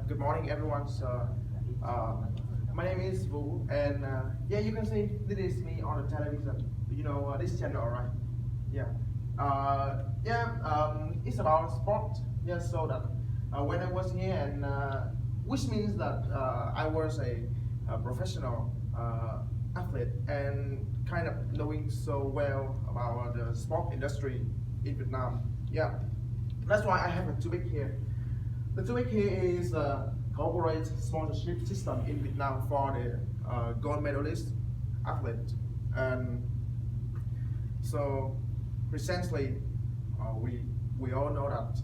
Good morning, everyone. Uh, my name is Vũ, and yeah, you can see this is me on the television. This channel, right? Yeah. It's about sport. Yeah, so that when I was here, and which means that I was a professional athlete and kind of knowing so well about the sport industry in Vietnam. Yeah, that's why I have a topic here. The topic here is corporate sponsorship system in Vietnam for the gold medalist athlete. And so recently, we all know that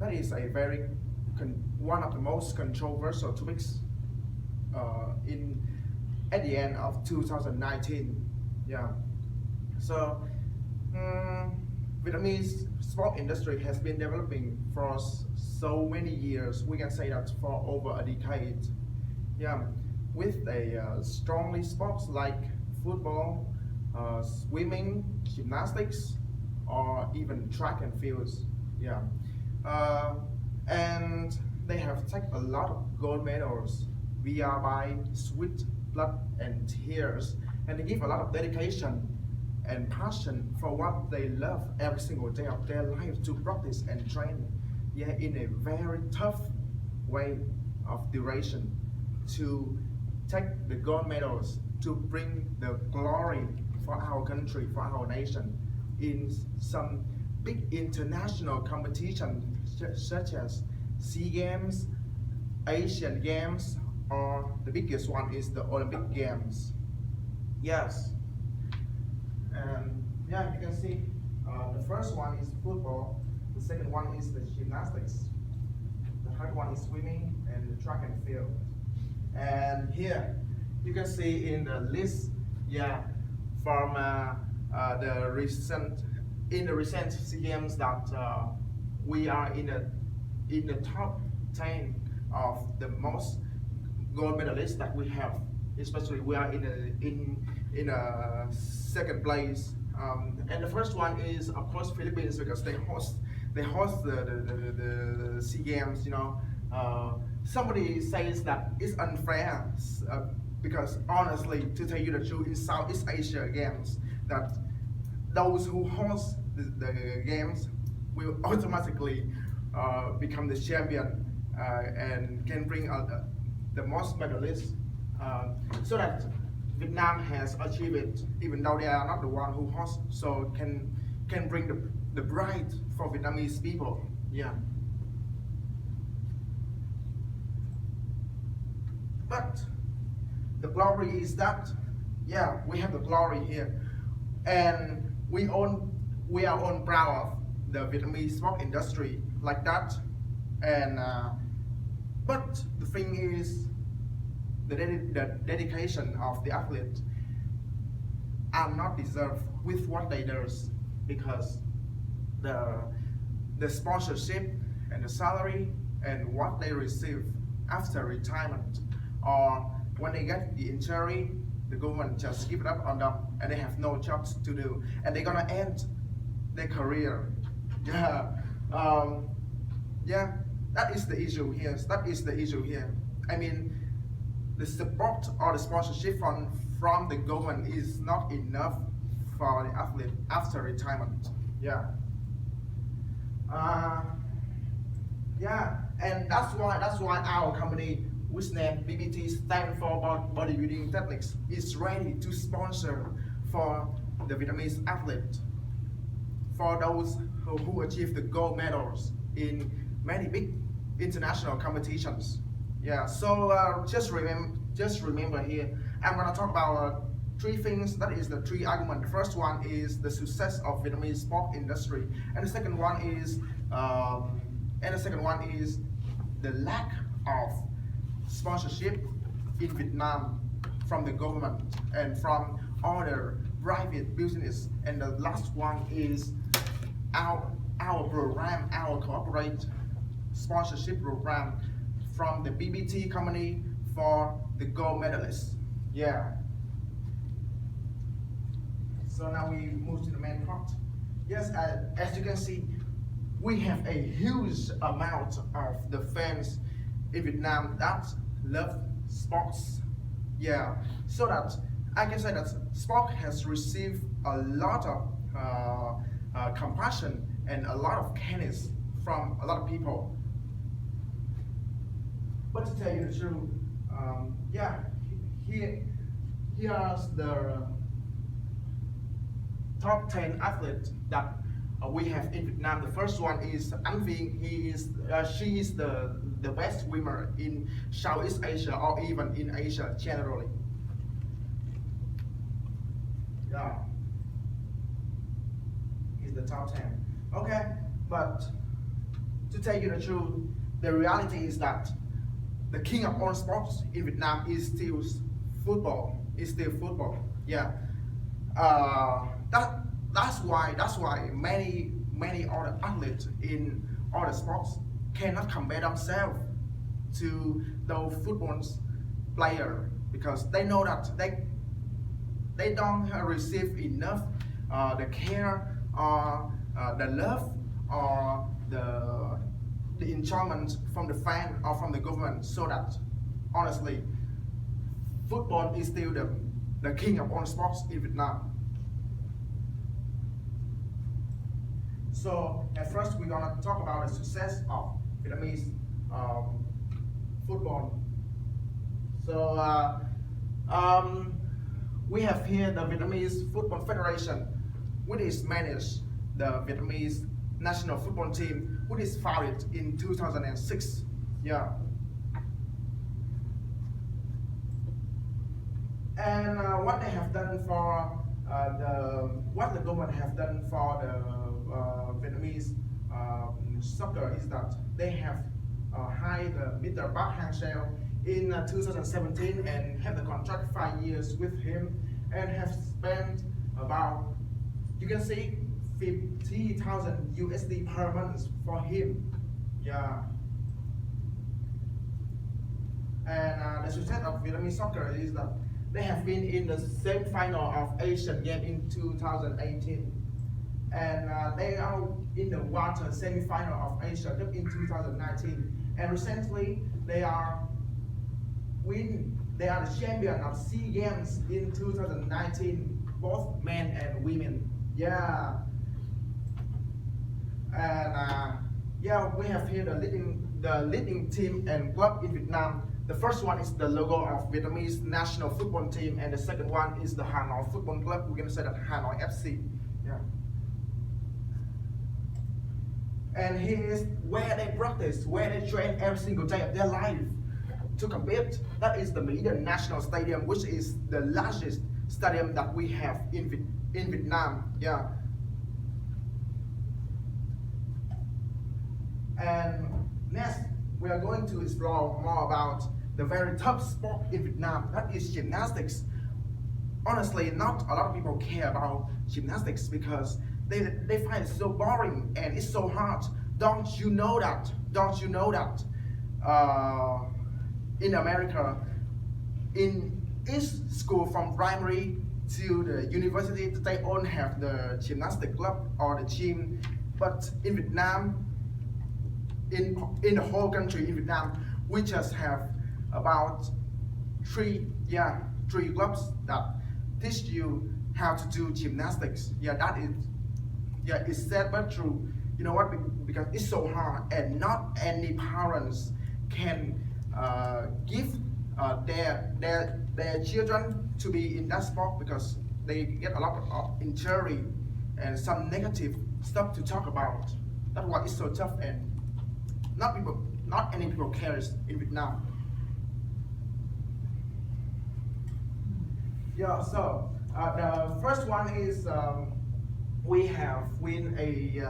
that is a very one of the most controversial topics in at the end of 2019. Yeah. So Vietnamese sport industry has been developing for so many years. We can say that for over a decade. Yeah, with a strongly sports like football, swimming, gymnastics, or even track and fields. Yeah, and they have taken a lot of gold medals via by sweat, blood, and tears, and they give a lot of dedication and passion for what they love every single day of their life to practice and train, yeah, in a very tough way of duration to take the gold medals, to bring the glory for our country, for our nation in some big international competition such as SEA Games, Asian Games, or the biggest one is the Olympic Games. Yes. And yeah, you can see the first one is football, the second one is the gymnastics, the third one is swimming, and the track and field. And here you can see in the list, yeah, from the recent SEA Games that we are in the top 10 of the most gold medalists that we have. Especially we are in a second place, and the first one is of course Philippines because they host the SEA Games. Somebody says that it's unfair because honestly, to tell you the truth, in Southeast Asia Games that those who host the games will automatically become the champion and can bring the most medalists. So that Vietnam has achieved it, even though they are not the one who hosts, so can bring the pride for Vietnamese people. Yeah. But the glory is that, yeah, we have the glory here, and we are all proud of the Vietnamese sport industry like that. And but the thing is, the dedication of the athlete are not deserved with what they do, because the sponsorship and the salary and what they receive after retirement, or when they get the injury, the government just give it up on them and they have no jobs to do, and they're gonna end their career. Yeah. Yeah, that is the issue here. I mean, the support or the sponsorship from the government is not enough for the athlete after retirement. Yeah. Yeah, and that's why our company, which name BBT stand for bodybuilding techniques, is ready to sponsor for the Vietnamese athlete, for those who achieve the gold medals in many big international competitions. Yeah, so just remember here, I'm gonna talk about three things. That is the three arguments. The first one is the success of Vietnamese sport industry, and the second one is the lack of sponsorship in Vietnam from the government and from other private business. And the last one is our program, our corporate sponsorship program from the BBT company for the gold medalists. Yeah. So now we move to the main part. Yes, as you can see, we have a huge amount of the fans in Vietnam that love sports. Yeah, so that I can say that sport has received a lot of compassion and a lot of kindness from a lot of people. But to tell you the truth, yeah, here's the top 10 athletes that we have in Vietnam. The first one is Anh Viên. She is the best swimmer in Southeast Asia or even in Asia generally. Yeah, he's the top 10. Okay, but to tell you the truth, the reality is that the king of all sports in Vietnam is still football. Is still football. Yeah. That's why many other athletes in other sports cannot compare themselves to those football player, because they know that they don't receive enough the care or the love or the enjoyment from the fan or from the government. So that honestly, football is still the king of all sports in Vietnam. So at first we're gonna talk about the success of Vietnamese football. So we have here the Vietnamese Football Federation, which is managed the Vietnamese national football team, which is founded in 2006. Yeah. And what they have done for what the government have done for the Vietnamese soccer is that they have hired Mr. Park Hang-seo in 2017 and have the contract 5 years with him, and have spent about, you can see, 50,000 USD per month for him. Yeah. And the success of Vietnamese soccer is that they have been in the semi-final of Asian Games in 2018, and they are in the water semi-final of Asia Cup in 2019, and recently they are the champion of SEA Games in 2019, both men and women. Yeah. And yeah, we have here the leading team and club in Vietnam. The first one is the logo of Vietnamese national football team, and the second one is the Hanoi Football Club. We're gonna say that Hanoi FC. Yeah. And here is where they practice, where they train every single day of their life to compete. That is the Mỹ Đình National Stadium, which is the largest stadium that we have in Vietnam. Yeah. And next, we are going to explore more about the very top sport in Vietnam, that is gymnastics. Honestly, not a lot of people care about gymnastics because they find it so boring and it's so hard. Don't you know that? Don't you know that? In America, in each school from primary to the university, they all have the gymnastic club or the gym. But in Vietnam, in the whole country in Vietnam, we just have about three clubs that teach you how to do gymnastics. Yeah, that is, yeah, it's sad but true. You know what? Because it's so hard, and not any parents can give their children to be in that sport, because they get a lot of injury and some negative stuff to talk about. That's why it's so tough, and not any people cares in Vietnam. Yeah, so the first one is we have win a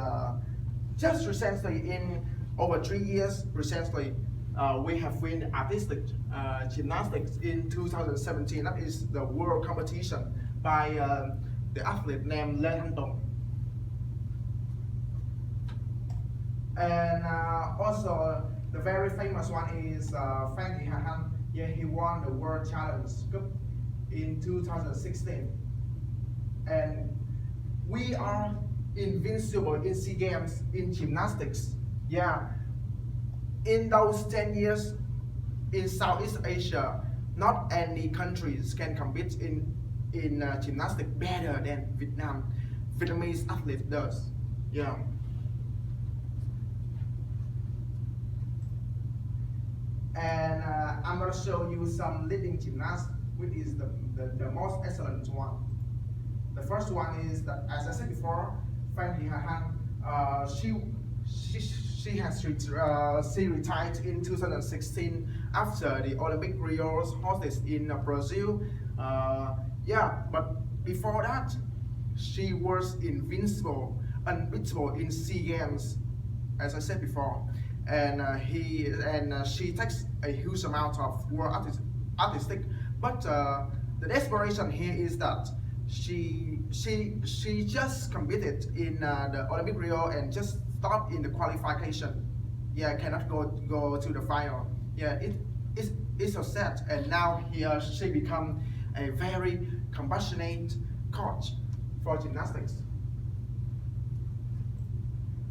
just recently, in over 3 years recently, we have win artistic gymnastics in 2017. That is the world competition by the athlete named Lê Thanh Tùng. And also the very famous one is Phan Thị Hà Thanh. Yeah, he won the World Challenge Cup in 2016. And we are invincible in SEA Games in gymnastics. Yeah, in those 10 years in Southeast Asia, not any countries can compete in gymnastics better than Vietnam. Vietnamese athlete does. Yeah. And I'm going to show you some leading gymnasts, which is the most excellent one. The first one is that, as I said before, Phan Thị Hà Han. She retired in 2016 after the Olympic Rio hosted in Brazil. Yeah, but before that, she was invincible, unbeatable in SEA Games, as I said before. And she takes a huge amount of world artistic, but the desperation here is that she just competed in the Olympic Rio and just stopped in the qualification. Yeah, cannot go to the final. Yeah, it's so sad. And now she become a very compassionate coach for gymnastics.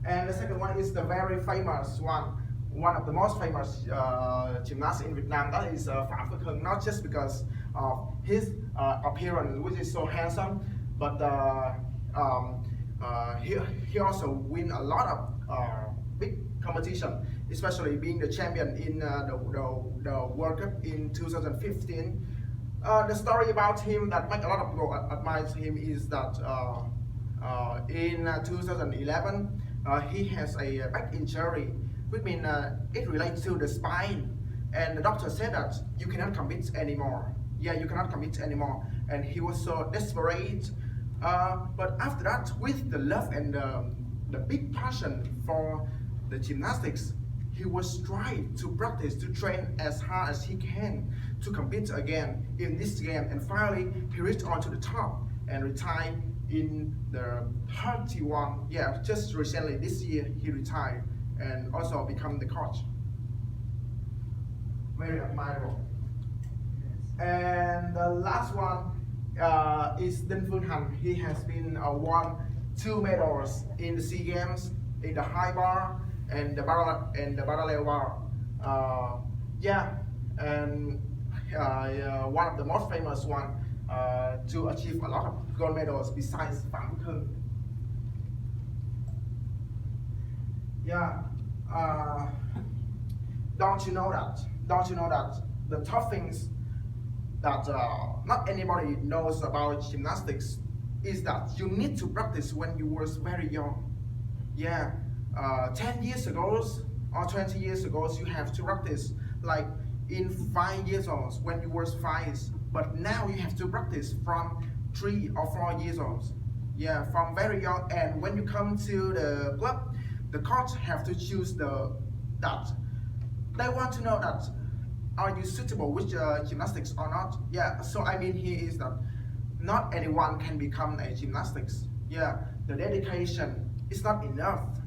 And the second one is the very famous one of the most famous gymnasts in Vietnam. That is Phạm Thế Vũ. Not just because of his appearance, which is so handsome, but he also win a lot of big competition, especially being the champion in the World Cup in 2015. The story about him that make a lot of people admire him is that in 2011 he has a back injury, which means it relates to the spine, and the doctor said that you cannot compete anymore. Yeah, you cannot compete anymore, and he was so desperate. But after that, with the love and the big passion for the gymnastics, he was trying to practice, to train as hard as he can to compete again in this game, and finally he reached on to the top and retired in the 31. Yeah, just recently this year he retired and also become the coach. Very admirable. And the last one is Đinh Phương Hành. He has been won 2 medals in the SEA Games in the high bar and the parallel bar. Yeah, and one of the most famous one to achieve a lot of gold medals besides Phạm Thế Vũ. Yeah, don't you know that? Don't you know that the tough things that not anybody knows about gymnastics is that you need to practice when you were very young. Yeah, 10 years ago or 20 years ago, you have to practice like in 5 years old when you were 5. But now you have to practice from 3 or 4 years old. Yeah, from very young. And when you come to the club, the coach have to choose that. They want to know that are you suitable with gymnastics or not? Yeah, so I mean here is that not anyone can become a gymnastics. Yeah, the dedication is not enough.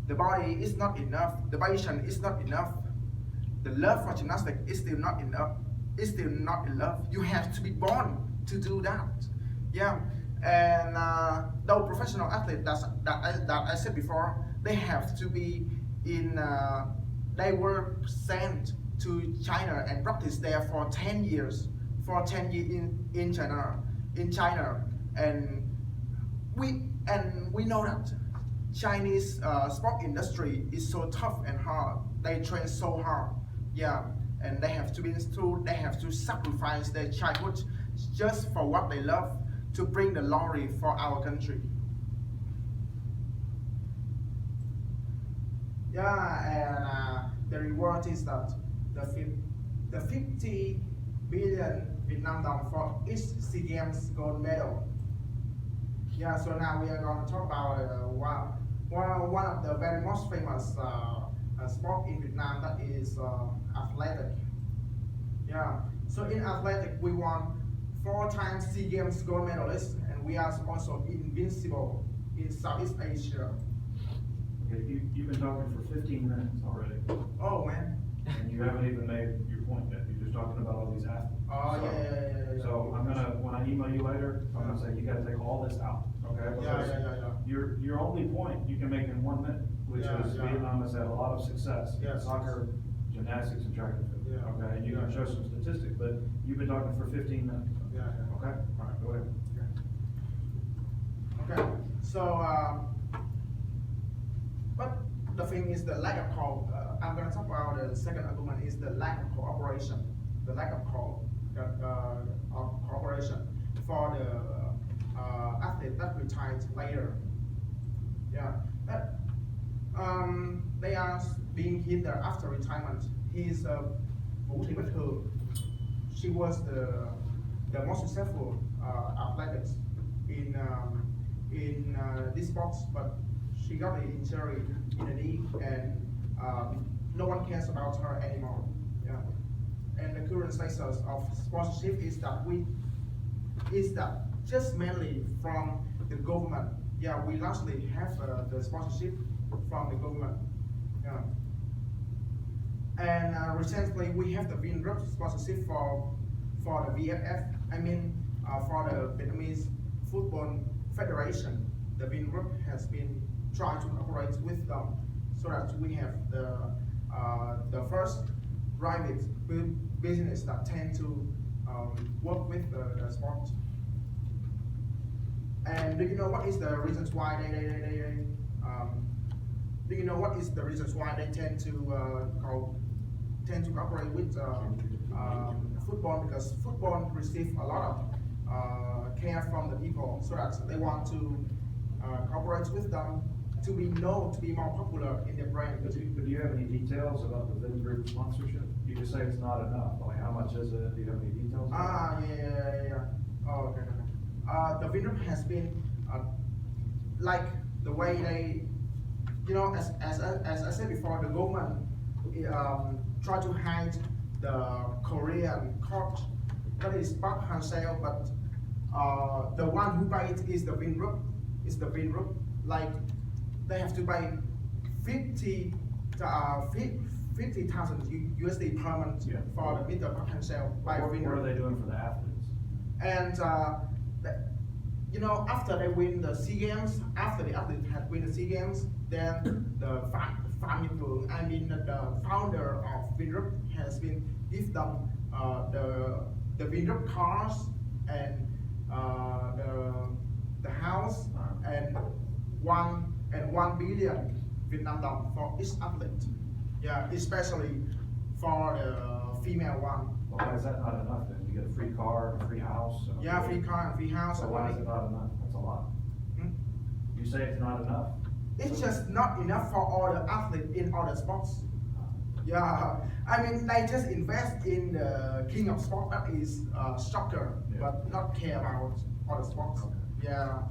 The body is not enough. The passion is not enough. The love for gymnastics is still not enough. It's still not enough. You have to be born to do that. Yeah, and though professional athletes that I said before, they have to be in. They were sent to China and practice there for 10 years. For 10 years in China, and we know that Chinese sport industry is so tough and hard. They train so hard. Yeah, and they have to sacrifice their childhood just for what they love to bring the glory for our country. Yeah, and the reward is that the 50 billion Vietnam dong for each SEA Games gold medal. Yeah, so now we are going to talk about one of the very most famous sport in Vietnam, that is athletic. Yeah, so in athletic we won 4 times SEA Games gold medalists, and we are also invincible in Southeast Asia. Okay, you've been talking for 15 minutes already. Oh man. And you haven't even made your point yet. You're just talking about all these athletes. Oh, yeah. So I'm gonna, when I email you later, I'm gonna say, you gotta take all this out, okay? Because your only point you can make in 1 minute, which is Vietnam has had a lot of success in soccer, gymnastics, and track and field, okay? And you can show some statistics, but you've been talking for 15 minutes. Okay, all right, go ahead. Okay, so, but the thing is the lack of I'm going to talk about the second argument is the lack of cooperation, the lack of cooperation for the athlete that retired later. Yeah, that they are being hindered after retirement. He's Vũ Thị Bích Thường. She was the most successful athlete in this sport, but she got an injury in the knee, and no one cares about her anymore. Yeah, and the current status of sponsorship is that just mainly from the government. Yeah, we largely have the sponsorship from the government. Yeah, and recently we have the VinRup sponsorship for the VFF. I mean, for the Vietnamese Football Federation. The VinRup has been trying to cooperate with them so that we have the first private business that tend to work with the sport. And do you know what is the reasons why do you know what is the reasons why they tend to cooperate with football? Because football receives a lot of care from the people, so that they want to cooperate with them to be known, to be more popular in their brand. But do you have any details about the VinGroup sponsorship? You just say it's not enough. Like, how much is it? Do you have any details? Yeah. Oh, okay. The VinGroup has been like the way they, you know, as I said before, the government try to hide the Korean coach, that is Park Han-seo, but the one who paid is the VinGroup. Like, they have to pay 50,000 USD per month for the Mr. Park Han-seo by VinGroup. What are they doing for the athletes? And you know, after they win the SEA Games, after the athlete had win the SEA Games, then the founder of VinRup has been give them the VinRup cars and the house and 1 billion Vietnam dong for each athlete. Yeah, especially for the female one. Well, why is that not enough then? You get a free car, a free house? Yeah, free car and free house. So why is it not enough? That's a lot. You say it's not enough? It's just not enough for all the athletes in all the sports. Yeah, I mean, they just invest in the king of sport, that is soccer, but not care about all the sports. Okay. Yeah.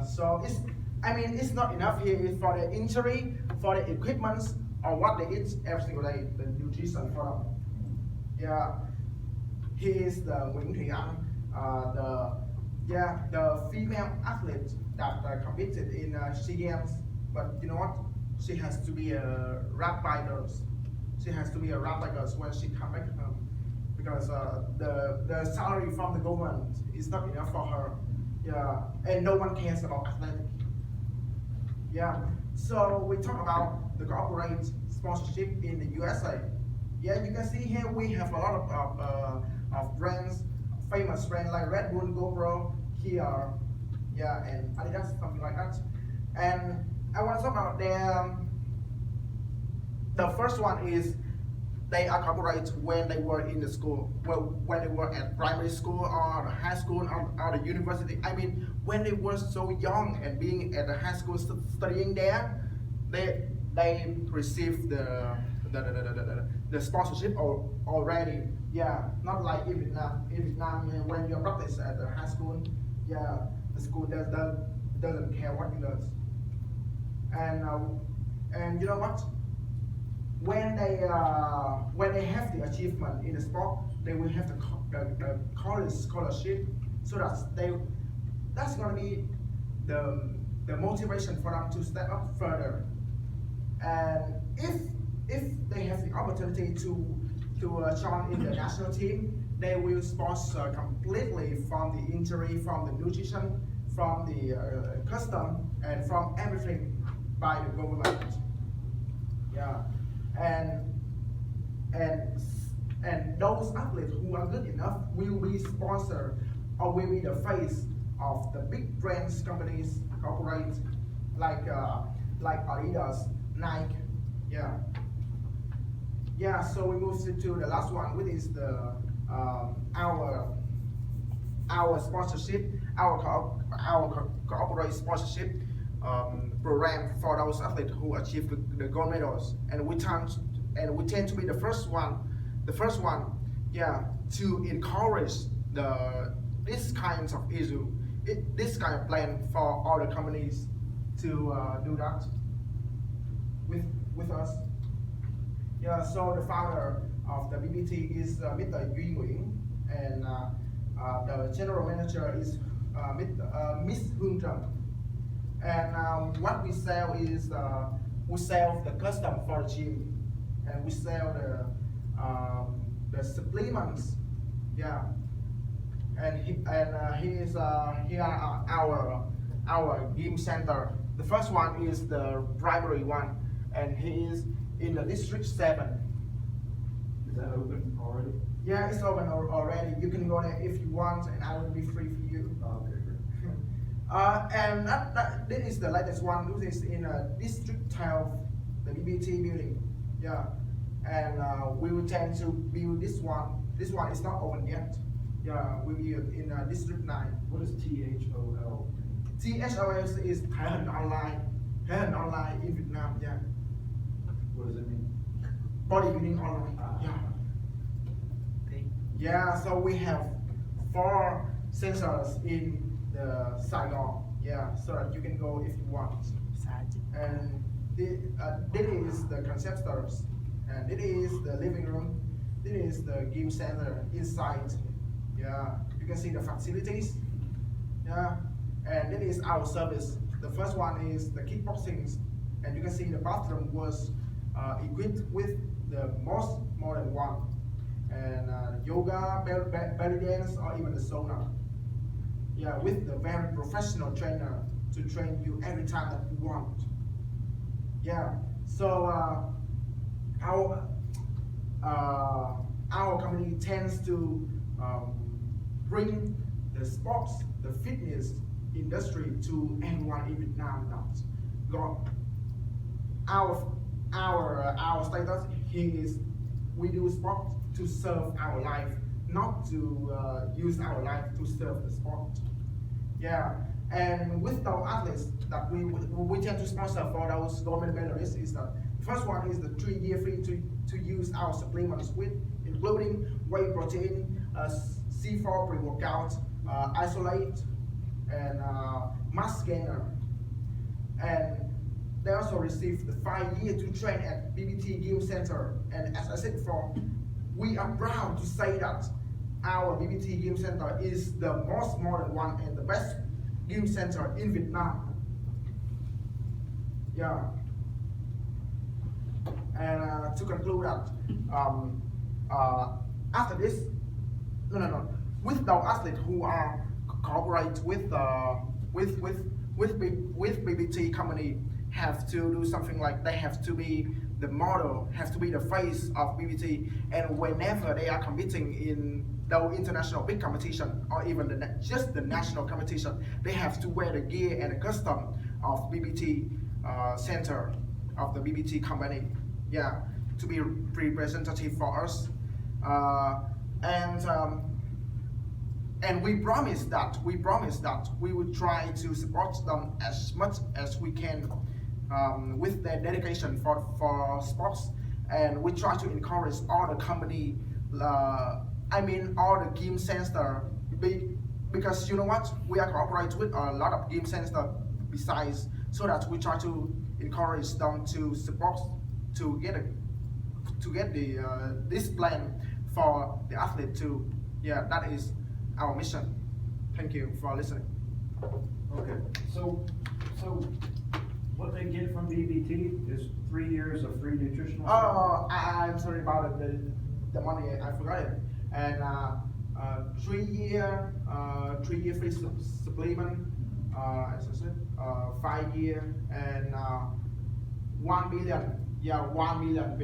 So it's not enough here. It's for the injury, for the equipment, or what they eat every single day, the nutrition for them. Yeah, he is the Nguyễn Thị Anh, the female athlete that competed in SEA Games. But you know what? She has to be a rap biker. When she come back home, because the salary from the government is not enough for her. Yeah, and no one cares about athletics. Yeah, so we talk about the corporate sponsorship in the USA. Yeah, you can see here we have a lot of brands, famous brands like Red Bull, GoPro, Kia, yeah, and Adidas, something like that. And I want to talk about the first one is they are corporate when they were in the school, when they were at primary school or high school or the university. I mean, when they were so young and being at the high school studying there, they received the sponsorship already. Yeah, not like in Vietnam. In Vietnam, when you practice at the high school, yeah, the school doesn't care what you learn. And you know what? When they have the achievement in the sport, they will have the college scholarship, so that's gonna be the motivation for them to step up further. And if they have the opportunity to join in the national team, they will sponsor completely from the injury, from the nutrition, from the custom, and from everything by the government. Yeah, and those athletes who are good enough will be sponsored or will be the face of the big brands, companies, corporate like Adidas, Nike. Yeah. Yeah. So we move to the last one, which is the our sponsorship, our corporate sponsorship program for those athletes who achieve the gold medals, and we tend to be the first one, yeah, to encourage this kinds of issue, this kind of plan for all the companies to do that with us. Yeah, so the founder of the BBT is Mr. Duy Nguyễn, and the general manager is Miss Hương Trần. And what we sell is we sell the custom for the gym, and we sell the supplements. Yeah, and here are our gym center. The first one is the primary one, and he is in the district 7. Is that open already? Yeah, it's open already. You can go there if you want, and I will be free for you. Oh, okay, great. And this is the latest one. This is in District 12, the BBT building. Yeah, and we will tend to build this one. This one is not open yet. Yeah, we will in District 9. What is THOL? THOL is Talent Online. Talent Online in Vietnam. Yeah. What does it mean? Bodybuilding online. Yeah. Yeah. So we have 4 sensors in the Saigon. Yeah, so that you can go if you want. And this is the concept stores, and this is the living room. This is the gym center inside. Yeah, you can see the facilities. Yeah, and this is our service. The first one is the kickboxing, and you can see the bathroom was equipped with the most modern one, and yoga, belly dance, or even the sauna. Yeah, with the very professional trainer to train you every time that you want. Yeah, so our company tends to bring the sports, the fitness industry to everyone in Vietnam that got our status here is we do sport to serve our life, not to use our life to serve the sport. Yeah, and with those athletes that we tend to sponsor for those gold medalists is that first one is the 3-year free to use our supplements with, including whey protein, C4 pre-workout, isolate, and mass gainer. And they also receive the 5-year to train at BBT Gym Center. And as I said before, we are proud to say that our BBT Gym Center is the most modern one and the best gym center in Vietnam. Yeah. And to conclude that, after this, with the athletes who are cooperate with BBT company have to do something like they have to be the model, have to be the face of BBT, and whenever they are competing in the international big competition or even just the national competition, they have to wear the gear and the custom of BBT center of the BBT company. Yeah, to be representative for us, and we promise that we will try to support them as much as we can with their dedication for sports, and we try to encourage all the company, all the gym center, because you know what, we are cooperating with a lot of gym center besides, so that we try to encourage them to support to get this plan for the athlete too. Yeah, that is our mission. Thank you for listening. Okay, so what they get from BBT is 3 years of free nutritional. Oh, I'm sorry about it. The money, I forgot it. And 3 year free supplement, as I said, 5 year and 1 million, 1 million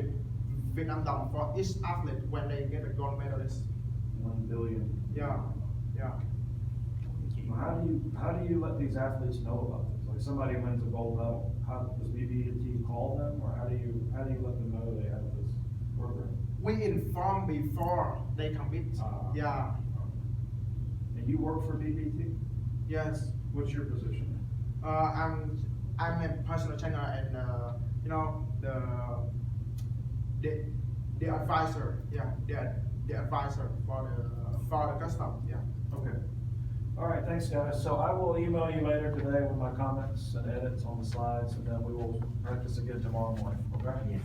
Vietnam dong for each athlete when they get a gold medalist. 1 billion. Yeah. How do you let these athletes know about this? Like somebody wins a gold medal, how does BB&T call them, or how do you let them know they have this program? We inform before they compete. Yeah. And you work for BB&T? Yes. What's your position? I'm a personal trainer and the advisor. Yeah. The advisor for the custom. Yeah. Okay. All right, thanks guys. So I will email you later today with my comments and edits on the slides, and then we will practice again tomorrow morning, okay? Yes.